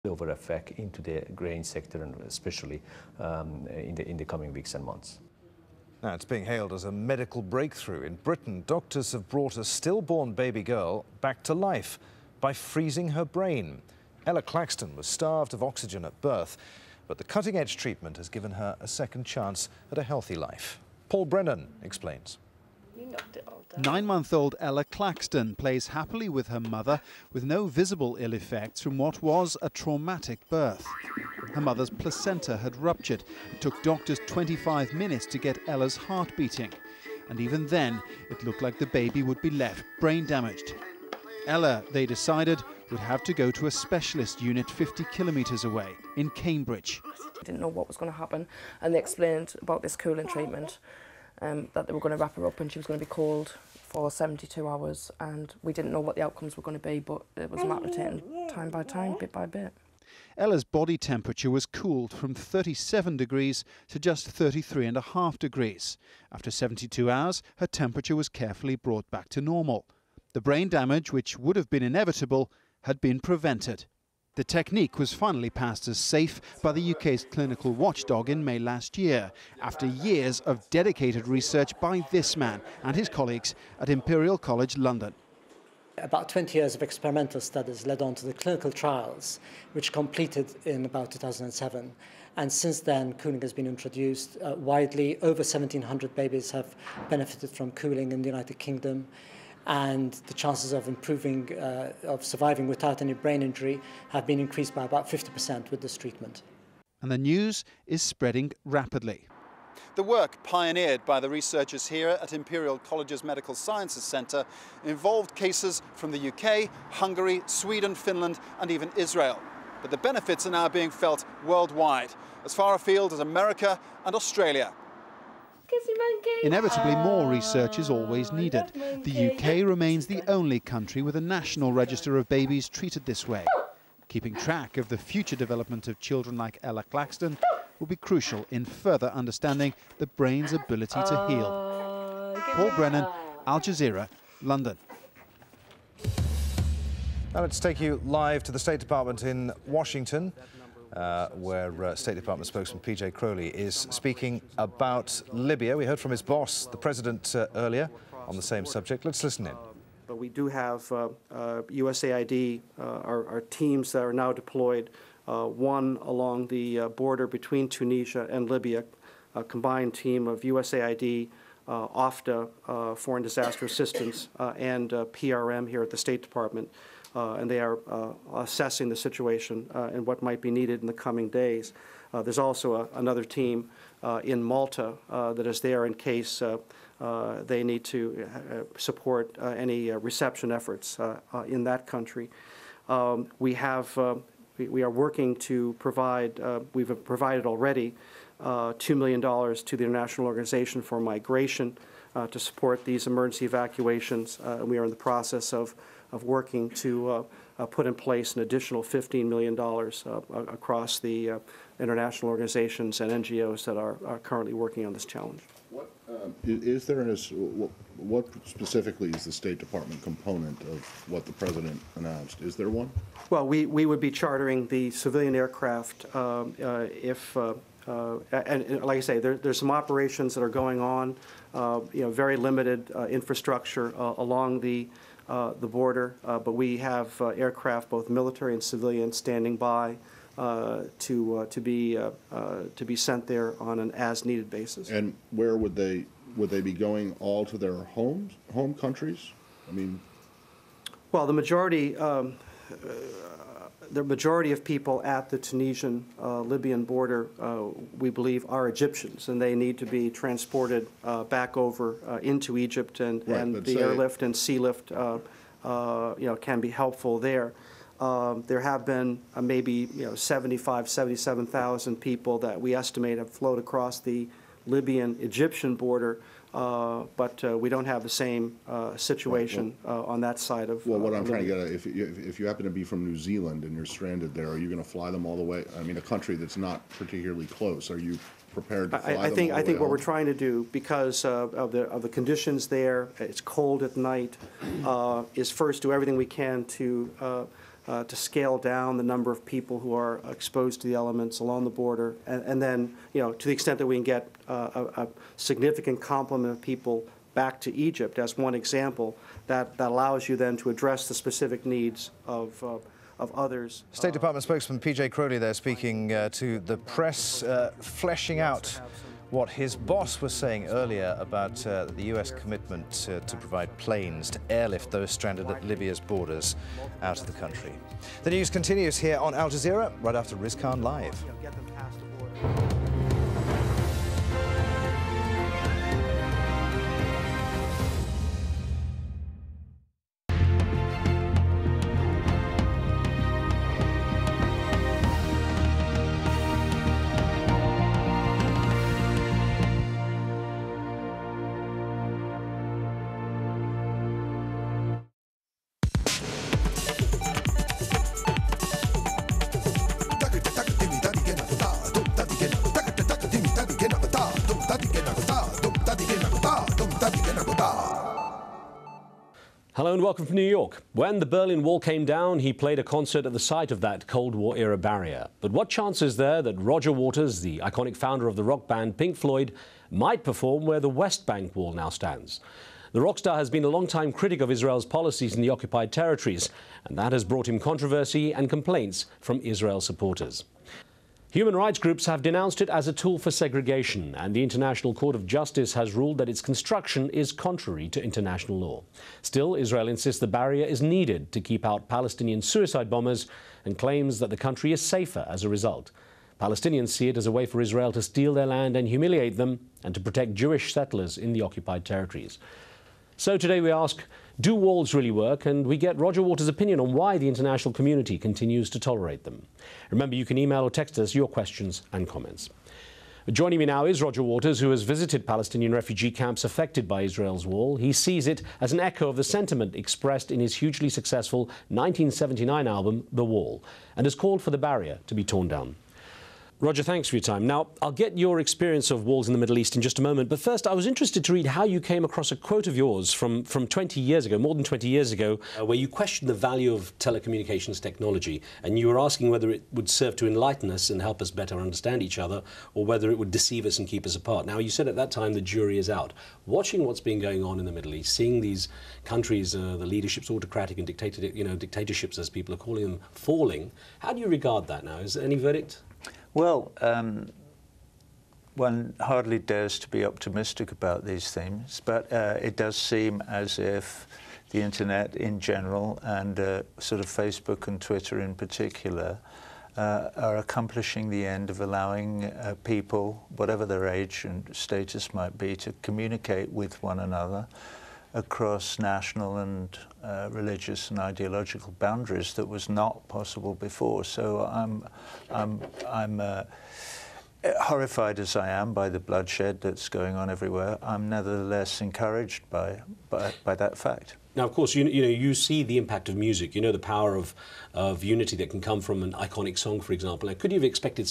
Over effect into the grain sector, and especially in the coming weeks and months. Now, it's being hailed as a medical breakthrough. In Britain, doctors have brought a stillborn baby girl back to life by freezing her brain. Ella Claxton was starved of oxygen at birth, but the cutting-edge treatment has given her a second chance at a healthy life. Paul Brennan explains. 9-month-old Ella Claxton plays happily with her mother with no visible ill effects from what was a traumatic birth. Her mother's placenta had ruptured. It took doctors 25 minutes to get Ella's heart beating. And even then, it looked like the baby would be left brain damaged. Ella, they decided, would have to go to a specialist unit 50 kilometres away in Cambridge. I didn't know what was going to happen, and they explained about this cooling treatment. That they were going to wrap her up and she was going to be cold for 72 hours, and we didn't know what the outcomes were going to be, but it was a matter of taking time by time, bit by bit. Ella's body temperature was cooled from 37 degrees to just 33.5 degrees. After 72 hours, her temperature was carefully brought back to normal. The brain damage, which would have been inevitable, had been prevented. The technique was finally passed as safe by the UK's clinical watchdog in May last year, after years of dedicated research by this man and his colleagues at Imperial College London. About 20 years of experimental studies led on to the clinical trials, which completed in about 2007. And since then, cooling has been introduced widely. Over 1,700 babies have benefited from cooling in the United Kingdom. And the chances of improving, of surviving without any brain injury have been increased by about 50% with this treatment. And the news is spreading rapidly. The work pioneered by the researchers here at Imperial College's Medical Sciences Centre involved cases from the UK, Hungary, Sweden, Finland and even Israel. But the benefits are now being felt worldwide, as far afield as America and Australia. Inevitably, more research is always needed. The UK remains the only country with a national register of babies treated this way. Keeping track of the future development of children like Ella Claxton will be crucial in further understanding the brain's ability to heal. Paul Brennan, AlJazeera, London. Now let's take you live to the State Department in Washington, where State Department spokesman PJ Crowley is speaking about Libya. We heard from his boss, the president, earlier on the same subject. Let's listen in. But we do have USAID, our teams that are now deployed, one along the border between Tunisia and Libya, a combined team of USAID, OFDA, Foreign Disaster Assistance, and PRM here at the State Department. And they are assessing the situation and what might be needed in the coming days. There's also another team in Malta that is there in case they need to support any reception efforts in that country. We are working to provide, we've provided already $2 million to the International Organization for Migration to support these emergency evacuations. And we are in the process of working to put in place an additional $15 million across the international organizations and NGOs that are currently working on this challenge. What specifically is the State Department component of what the President announced? Is there one? Well, we would be chartering the civilian aircraft if, and like I say, there's some operations that are going on, very limited infrastructure along the border, but we have aircraft, both military and civilian, standing by to be sent there on an as-needed basis. And where would they be going? All to their home countries? I mean, well, the majority of people at the Tunisian-Libyan border, we believe, are Egyptians, and they need to be transported back over into Egypt, and the airlift and sea lift, can be helpful there. There have been maybe 77,000 people that we estimate have flowed across the Libyan-Egyptian border, but we don't have the same situation on that side of. Well, what I'm trying to get at, if you happen to be from New Zealand and you're stranded there, are you going to fly them all the way? I mean, a country that's not particularly close. Are you prepared to fly them all the way I think what home? we're trying to do, because of the conditions there, it's cold at night, is first do everything we can to to scale down the number of people who are exposed to the elements along the border, and then, to the extent that we can get a significant complement of people back to Egypt, as one example, that allows you then to address the specific needs of others. State Department spokesman P.J. Crowley there speaking to the press, fleshing out what his boss was saying earlier about the U.S. commitment to provide planes to airlift those stranded at Libya's borders out of the country. The news continues here on Al Jazeera, right after Riz Khan Live. Hello and welcome from New York. When the Berlin Wall came down, he played a concert at the site of that Cold War-era barrier. But what chance is there that Roger Waters, the iconic founder of the rock band Pink Floyd, might perform where the West Bank Wall now stands? The rock star has been a long-time critic of Israel's policies in the occupied territories, and that has brought him controversy and complaints from Israel supporters. Human rights groups have denounced it as a tool for segregation, and the International Court of Justice has ruled that its construction is contrary to international law. Still, Israel insists the barrier is needed to keep out Palestinian suicide bombers and claims that the country is safer as a result. Palestinians see it as a way for Israel to steal their land and humiliate them, and to protect Jewish settlers in the occupied territories. So today we ask, do walls really work? And we get Roger Waters' opinion on why the international community continues to tolerate them. Remember, you can email or text us your questions and comments. Joining me now is Roger Waters, who has visited Palestinian refugee camps affected by Israel's wall. He sees it as an echo of the sentiment expressed in his hugely successful 1979 album, The Wall, and has called for the barrier to be torn down. Roger, thanks for your time. Now, I'll get your experience of walls in the Middle East in just a moment, but first I was interested to read how you came across a quote of yours from 20 years ago, more than 20 years ago, where you questioned the value of telecommunications technology, and you were asking whether it would serve to enlighten us and help us better understand each other, or whether it would deceive us and keep us apart. Now, you said at that time the jury is out. Watching what's been going on in the Middle East, seeing these countries, the leadership's autocratic and dictatorships, as people are calling them, falling, how do you regard that now? Is there any verdict? Well, one hardly dares to be optimistic about these things, but it does seem as if the internet in general and sort of Facebook and Twitter in particular are accomplishing the end of allowing people, whatever their age and status might be, to communicate with one another across national and religious and ideological boundaries that was not possible before. So I'm horrified as I am by the bloodshed that's going on everywhere. I'm nevertheless encouraged by that fact. Now, of course, you see the impact of music. You know the power of unity that can come from an iconic song, for example. Now, could you have expected